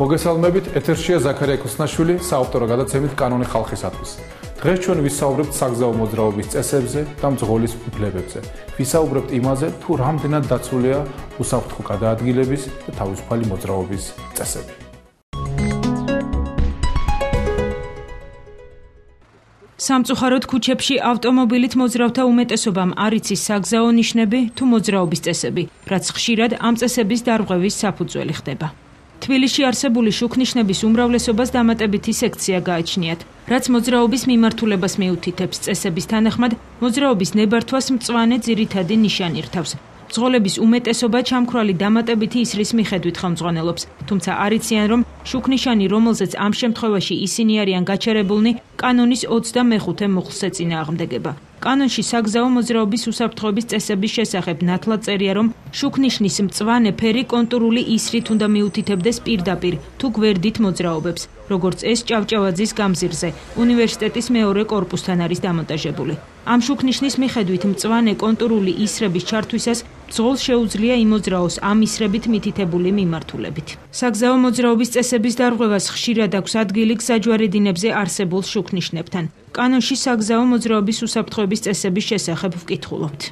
მოგესალმებით, ეთერშია ზაქარია ქუსნაშვილი, საავტორო გადაცემით კანონი ხალხისათვის. დღეს ჩვენ ვისაუბრებთ საგზაო მოძრაობის წესებზე და მძღოლის უფლებებზე. ვისაუბრებთ იმაზე, თუ რამდენად დაცულია უსაფრთხო გადაადგილების და თავისუფალი მოძრაობის წესები. სამწუხაროდ ქუჩებში ავტომობილით მოძრავთა უმეტესობამ არ იცის საგზაო ნიშნები თუ მოძრაობის წესები, რაც ხშირად ამ წესების დარღვევის საფუძველი ხდება. თბილისში არსებული შუქნიშნების უმრავლესობას დამატებითი სექცია გააჩნიათ, რაც მოძრაობის მიმართულებას მიუთითებს წესების თანახმად, მოძრაობის ნებართვას მწვანე ძირითადი ნიშანი რთავს. მძღოლების უმეტესობა ჩამქრალი დამატებითი ისრის მიხედვით ხელმძღვანელობს, თუმცა არ იციან, რომ შუქნიშანი, რომელზეც ამ შემთხვევაში ისინი არიან გაჩერებულნი, კანონის 25 მუხლს ეწინააღმდეგება. კანონში საგზაო მოძრაობის უსაფრთხოების წესების შესახებ ნათლად წერია, რომ შუქნიშნის მწვანე ფერი კონტურული ისრით უნდა მიუთითებდეს პირდაპირ თუ გვერდით მოძრაობებს, როგორც ეს ჭავჭავაძის გამზირზე, უნივერსიტეტის მეორე კორპუსთან არის დამონტაჟებული. ამ შუქნიშნის მიხედვით მწვანე კონტურული ისრების ჩართვისას მძღოლს შეუძლია იმოძრაოს ამ ისრებით მითითებული მიმართულებით. საგზაო მოძრაობის წესების დარღვევას ხშირად აქვს ადგილი გზაჯვარედინებზე არსებულ შუქნიშნებთან. კანონში საგზაო მოძრაობის უსაფრთხოების წესების შესახებ ვკითხულობთ.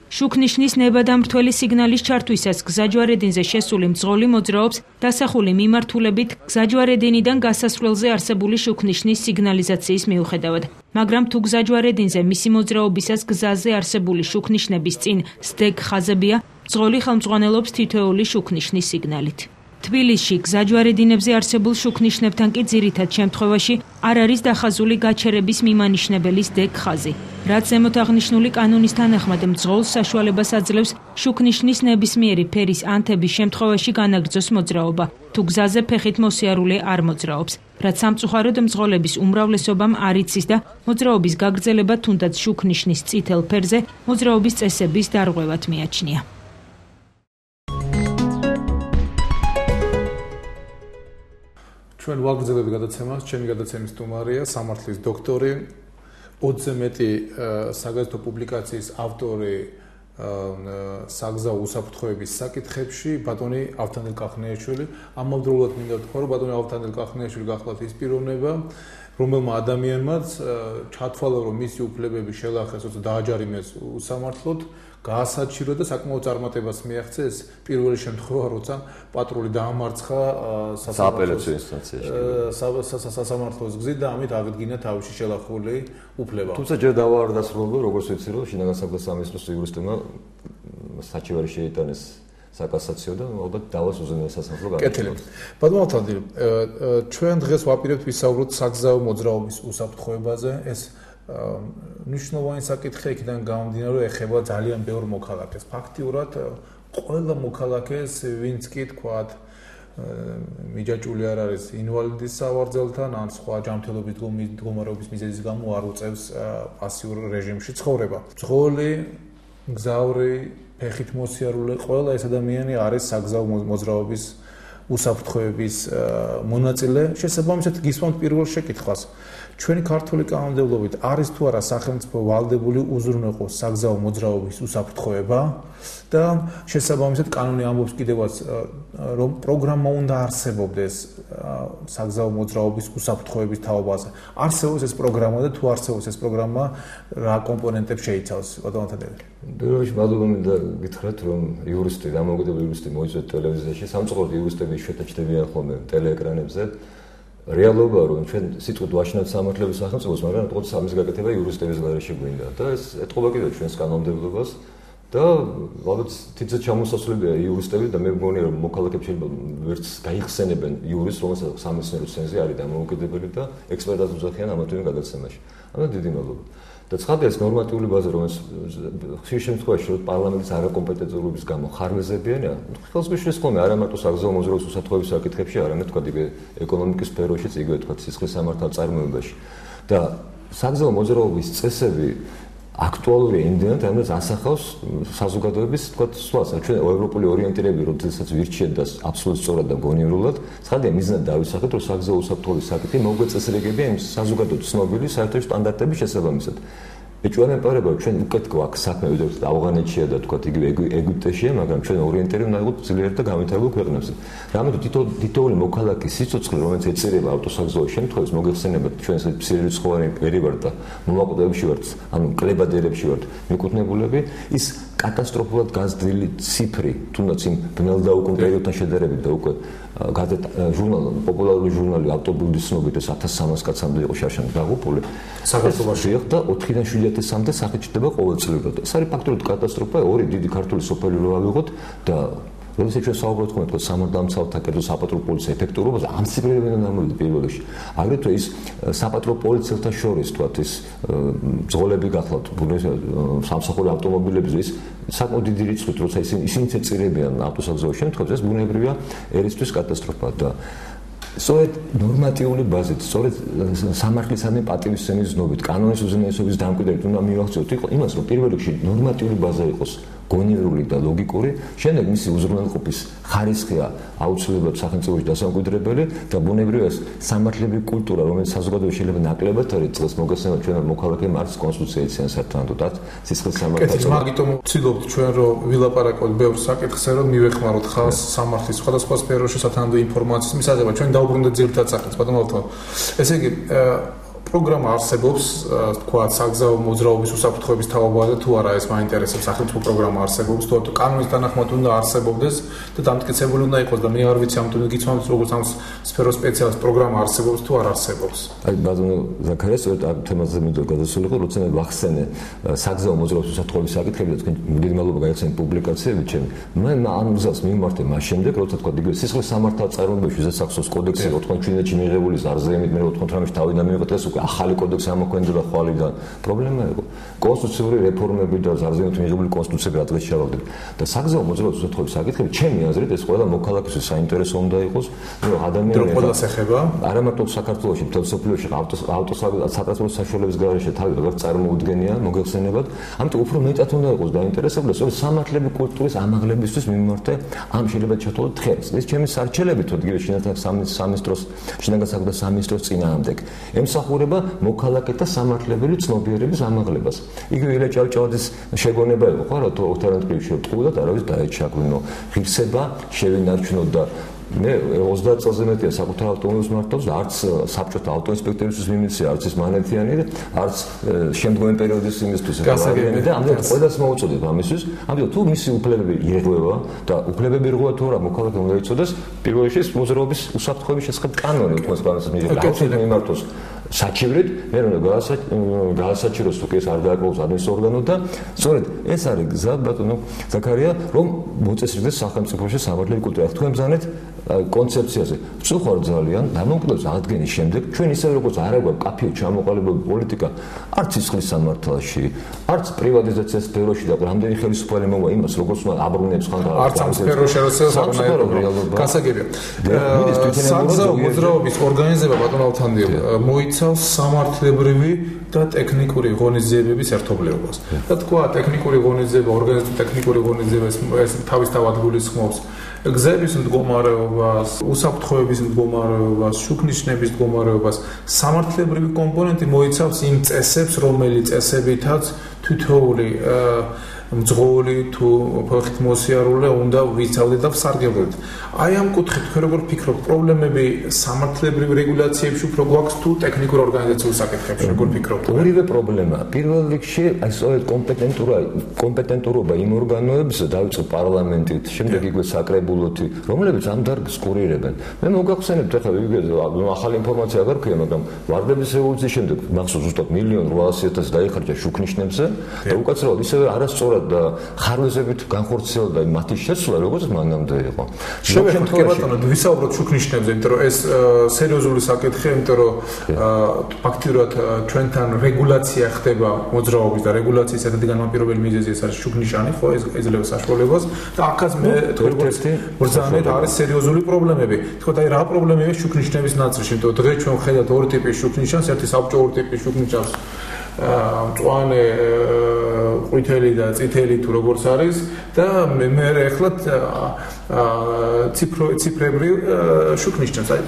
შუქნიშნის ნებადამრთველი სიგნალის ჩართვისას გზაჯვარედინზე შესული მძღოლი მოძრაობს დასახული მიმართულებით გზაჯვარედინიდან გასასვლელზე არსებული შუქნიშნის სიგნალიზაციის მიუხედავად, მაგრამ თუ გზაჯვარედინზე მისი მოძრაობისას გზაზე არსებული შუქნიშნების წინ სდეგ ხაზებია, მძღოლი ხელმძღვანელობს თითოეული შუქნიშნის სიგნალით. თბილისში გზაჯვარედინებზე არსებულ შუქნიშნებთან კი ძირითად შემთხვევაში არ არის დახაზული გაჩერების მიმანიშნებელი სდეგ ხაზი, რაც ზემოთ აღნიშნული კანონის თანახმად მძღოლს საშუალებას აძლევს შუქნიშნის ნებისმიერი ფერის ანთების შემთხვევაში განაგრძოს მოძრაობა, თუ გზაზე ფეხით მოსიარულე არ მოძრაობს, რაც სამწუხაროდ მძღოლების უმრავლესობამ არ იცის და მოძრაობის გაგრძელება თუნდაც შუქნიშნის წითელ ფერზე მოძრაობის წესების დარღვევად მიაჩნია. ჩვენ ვაგრძელებთ გადაცემას, ჩემი გადაცემის სტუმარია სამართლის დოქტორი, 20-ზე მეტი საგაზეთო პუბლიკაციის ავტორი საგზაო უსაფრთხოების საკითხებში, ბატონი ავთანდილ კახნიაშვილი. ამავდროულად მინდა ვთქვა, რომ ბატონი ავთანდილ კახნიაშვილი გახლავთ ის პიროვნება, რომელმა ადამიანმაც ჩათვალა, რომ მისი უფლებები შელახეს, როცა დააჯარიმეს უსამართლოდ, გაასაჩირო და საკმაოდ წარმატებას მიაღწია ეს პირველი შემთხვევა, როცა პატრული დაამარცხა სააპელაციო ინსტანციაში სასამართლოს გზით და ამით აღიდგინა თავისი შელახული უფლება. თუმცა ჯერ დავა არ დასრულებულა, როგორც ვიცი, რომ შინაგან საქმეთა სამინისტროს იურისტებმა საჩივარი შეიტანეს საკასაციო და ალბათ დავას უზენაეს სასამართლო განაცხადეს. ბატონო ავთანდილ, ჩვენ დღეს ვაპირებთ ვისაუბროთ საგზაო მოძრაობის უსაფრთხოებაზე. ეს მნიშვნელოვანი საკითხია, იქიდან გამომდინარე, რომ ეხება ძალიან ბევრ მოქალაქეს. ფაქტიურად ყველა მოქალაქეს, ვინც კი თქვათ, მიჯაჭული არ არის ინვალიდის სავარძელთან, ან სხვა ჯანმრთელობის მდგომარეობის მიზეზის გამო არ უწევს პასიურ რეჟიმში ცხოვრება. მძღოლი, მგზავრი, ფეხით მოსიარულე, ყველა ეს ადამიანი არის საგზაო მოძრაობის უსაფრთხოების მონაწილე. შესაბამისად გისვამთ პირველ შეკითხვას. ჩვენი ქართული კანონმდებლობით არის თუ არა სახელმწიფო ვალდებული უზრუნველყოს საგზაო მოძრაობის უსაფრთხოება და შესაბამისად კანონი ამბობს კიდევაც, რომ პროგრამა უნდა არსებობდეს საგზაო მოძრაობის უსაფრთხოების თაობაზე. არსებობს ეს პროგრამა და თუ არსებობს ეს პროგრამა, რა კომპონენტებს შეიცავს? ბატონო ავთანდილი. პირველში მადლობა მინდა გითხრათ, რომ იურისტი, დამოუკიდებელი იურისტი მოიწვიეთ ტელევიზიაში, სამწუხაროდ იურისტები იშვიათად ჩნდებიან ხოლმე ტელეეკრანებზე. რეალობა რომ ჩვენ სიტყვით ვაშინავთ სამართლების სახელმწიფოს, მაგრამ თქოს ამის გაკეთება იურისტების გარეშე გვინდა და ეს ეთყობა კიდევ ჩვენს კანონმდებლობას და ალბათ თითქოს ჩამოსასწრებია იურისტები და მე მგონია რომ მოქალაქეები შეიძლება ვერც გაიხსენებენ იურისტს, რომელსაც სამეცნიერო ცენზი არის დამოუკიდებელი და ექსპერტად უძახიან ამ თემის გადაცემაში. ამიტომ დიდი მადლობა. და ცხადია ეს ნორმატიული ბაზა, რომელიც ხშირ შემთხვევაში რომ პარლამენტის არაკომპეტენტურობის გამო ხარმეზებიანია, ხელს მიშლის ხოლმე არა მარტო საგზაო მოძრაობის უსაფრთხოების საკითხებში, არამედ თქვა იგივე ეკონომიკის სფეროშიც, იგივე თქვა სისხლის სამართალ წარმოებაში. და საგზაო მოძრაობის წესები აქტუალური იმდენად, რამაც ასახავს საზოგადოების თქვა სვლას. ჩვენ ევროპული ორიენტირები, როდესაც ვირჩიეთ და აბსოლუტურად სწორად და გონივრულად, ცხადია მიზნად დავისახეთ, რომ საგზაო უსაფრთხოების საკითხი მოგვეწესრიგებია იმ საზოგადოების ცნობილი საერთო სტანდარტების შესაბამისად. ეჭვიან პარება ჩვენ უკეთ გვაქვს საქმე ვიდრე ავღანეთშია და თქვა იგივე ეგვიპტეშია, მაგრამ ჩვენ ორიენტირებული უნდა ვიყოთ ძლიერ და განვითარებულ ქვეყნებზე. რამეთო თითოეული მოქალაქის სიცოცხლე, რომელიც ეწირება ავტოსაგზაო შემთხვევაში, მოგეხსენებათ ჩვენ ცივი ერი ვართ და მომაკვდეებში ვართ, ანუ კლებადერებში ვართ მიკუთვნებულები, ის კატასტროფულად გაზრდილი ციფრი, თუნდაც იმ ბნელ და უკუნ პერიოდთან შედარებით და უკვე ჟურნალი, პოპულარული ჟურნალი ავტობულის ცნობით ეს 1300 კაცამდე იყო შარშან დაღუპული. საქართველოში და 4-დან 7000-მდე სახით ჩდება ყოველწლიურად. ეს არის ფაქტობრივად კატასტროფა, ორი დიდი ქართული სოფელი რო ავიღოთ და როდესაც ჩვენ საუბრობთ თქო სამართალმცავთა კერძო საპატრო პოლიციის ეფექტურობას, ამ ციფრებიდან ამოვიდა პირველ რიგში. აგრეთვე ის საპატრო პოლიციელთა შორის თქვა ის ძღოლები გახლავთ, სამსახური ავტომობილების ის საკმაოდ დიდი რიცხვით, როცა ისინი ეწირებიან ავტოსაგზაო შემთხვევაში, ეს ბუნებრივია ერისთვის კატასტროფა და სწორედ ნორმატიული ბაზით, სწორედ სამართლისადმი პატივისცემის ზნობით, კანონის უზენაესობის დამკვიდრებით უნდა მივახციოთ იმას, რომ პირველ რიგში ნორმატიული ბაზა იყოს გონივრული და ლოგიკური, შემდეგ მისი უზრუნველყოფის ხარისხია აუცილებლად სახელმწიფოში დასამკვიდრებელი და ბუნებრივია სამართლების კულტურა, რომელიც საზოგადოებაში შეიძლება ნაკლებად არის წელს მოგესალმებით ჩვენ მოქალაქე მარს კონსტიტუციიდან სათანადოდ სისხლის სამართალს. კეთილ, მაგიტომ ვცდილობთ ჩვენ რომ ვილაპარაკოთ ბევრ საკითხზე, რომ მივეხმაროთ ხალხს სამართლის სხვადასხვა სფეროში სათანადო ინფორმაციის მისაღებად. ჩვენ დავუბრუნდეთ ძირითად საკითხს, ბატონო ალთო. ესე იგი პროგრამა არსებობს, თქვა, საგზაო მოძრაობის უსაფრთხოების თაობაზე თუ არა, ეს მაინტერესებს, სახელმწიფო პროგრამა არსებობს, თუ კანონის თანახმად უნდა არსებობდეს და დამტკიცებული უნდა იყოს და მე არ ვიცი ამ თუნდაც გიცნობთ როგორც ამ სფეროს სპეციალისტ პროგრამა არსებობს თუ არ არსებობს. აი ბატონო ზაქარიას ამ თემაზე მინდა გადასულიყო, როცა მე ვახსენე საგზაო მოძრაობის უსაფრთხოების საკითხები და თქვენ დიდი მადლობა გაიხსენეთ პუბლიკაციები ჩემი. მე ამ მზას მიმართე მას შემდეგ, როცა თქვა იგივე სისხლის სამართალ წარმოებაში ზესახსოვს კოდექსი 97-ში მიღებული ზარზეებით მე 98-ში თავიდან მივიღეთ ეს ახალი კოდექსი ამოქმედება ხვალიდან პრობლემა იყო კონსტიტუციური რეფორმები და ზარზეებით მიღებული კონსტიტუციები რა დღეს შევავდით და საგზაო მოძრაობის უსაფრთხოების საკითხები ჩემი აზრით ეს ყველა მოქალაქისთვის საინტერესო უნდა იყოს რომ ადამიანები ყველას ეხება არა მარტო საქართველოში მთელ სოფლიოში ავტოსატრანსპორტო საშუალებების გარეშე თავი როგორ წარმოუდგენია მოგეხსენებათ ამიტომ უფრო მეტად უნდა იყოს დაინტერესებული სწორედ სამართლების კულტურის ამაღლებისთვის მიმართე ამ შეიძლება ჩათვალოთ დღეს ეს ჩემი სარჩელები თუ იგივე შინაგან საქმეთა სამინისტროს წინააღმდეგ ემსახურება მოქალაქეთა სამართლებელი ცნობიერების ამაღლებას. იგივე ილია ჭავჭავაძის შეგონება იყო, ხო რა, თუ ოქთარანტკივში ვტყუდა და არავის დაეჩაგვინო. ღირსება შევინარჩუნო და მე 30 წელზე მეტია საკუთარ ავტომობილს მართავს და არც საბჭოთა ავტოინსპექტორისთვის მიმიცია, არც ის მანეთიანი და არც შემდგომი პერიოდის იმისთვის და ამიტომ ყველას მოუწოდებ ამისთვის. ამიტომ თუ მისი უფლებები იღება და უფლებები რღვა თუ არა მოქალაქე უნდა იცოდეს, პირველ რიგში მოძრაობის უსაფრთხოების შესახებ კანონი უკმას პარლამენტს მიიღება. აუცილებლად მიმართოს საჩივრით, მე რომ გაასაჩიროს თუ კი ეს არ დააკმაყოფილოს ადმინისტრაციის ორგანო და სწორედ ეს არის გზა ბატონო ზაქარია, რომ მოწესრიგდეს სახელმწიფოში სამართლიანი კულტურა. თქვენ ბრძანეთ კონცეფციაზე. ვწუხარ ძალიან, დამოუკიდებლობის აღდგენის შემდეგ ჩვენ ისე როგორც არ აქვს კაფეო ჩამოყალიბებული პოლიტიკა, არც სისხლის სამართალში, არც პრივატიზაციას სფეროში და რამდენი ხელისუფალი მოვა იმას, როგორც აბრუნებს ხან და არც ამ სფეროში გასაგებია. საგზაო მოძრაობის ორგანიზება ბატონო ალთანდიო მოიცავს სამართლებრივი და ტექნიკური ღონისძიებების ერთობლიობას. და თქვა ტექნიკური ღონისძიება, ორგანიზებული ტექნიკური ღონისძიება ეს თავისთავად გულისხმობს გზების მდგომარეობას, უსაფრთხოების მდგომარეობას, შუქნიშნების მდგომარეობას, სამართლებრივი კომპონენტი მოიცავს იმ წესებს, რომელი წესებითაც თითოეული მძღოლი თუ ფეხით მოსიარულე უნდა ვიცავდეთ და ვსარგებლოთ. აი ამ კუთხით თქვენ როგორ ფიქრობთ, პრობლემები სამართლებრივ რეგულაციებში უფრო გვაქვს თუ ტექნიკურ ორგანიზაციულ საკითხებში როგორ ფიქრობთ? ორივე პრობლემა. პირველ რიგში აი სწორედ კომპეტენტურობა იმ ორგანოებს დავიწყო პარლამენტით, შემდეგ იქვე საკრებულოთი, რომლებიც ამ დარგს კურირებენ. მე მოგახსენებთ ახლა ახალი ინფორმაცია აღარ გვქია, მაგრამ ვარდების რევოლუციის შემდეგ მახსოვს ზუსტად 1.800.000 დაიხარჯა შუქნიშნებზე და უკაცრავად ისევე არასწორად და ხარვეზებით განხორციელდა მათი შეცვლა, როგორც მანამდე იყო. შევეხმაროთ ბატონო, ვისაუბროთ შუქნიშნებზე, იმიტომ რომ ეს სერიოზული საკითხია, იმიტომ რომ ფაქტიურად ჩვენთან რეგულაცია ხდება მოძრაობის და რეგულაციის ერთ-ერთი განმაპირობებელი მიზეზი ეს არის შუქნიშანი, ხო, ეს ეძლევა საშუალებას და აქაც მე ვბრძანეთ არის სერიოზული პრობლემები. თქო, აი რა პრობლემებია შუქნიშნების ნაწილში, იმიტომ რომ დღეს ჩვენ ვხედავთ ორი ტიპის შუქნიშანს, ერთი საბჭოური ტიპის შუქნიშანს მწვანე ყვითელი და წითელი თუ როგორც არის და მე ეხლა ციფრებრივ შუქნიშნებს აი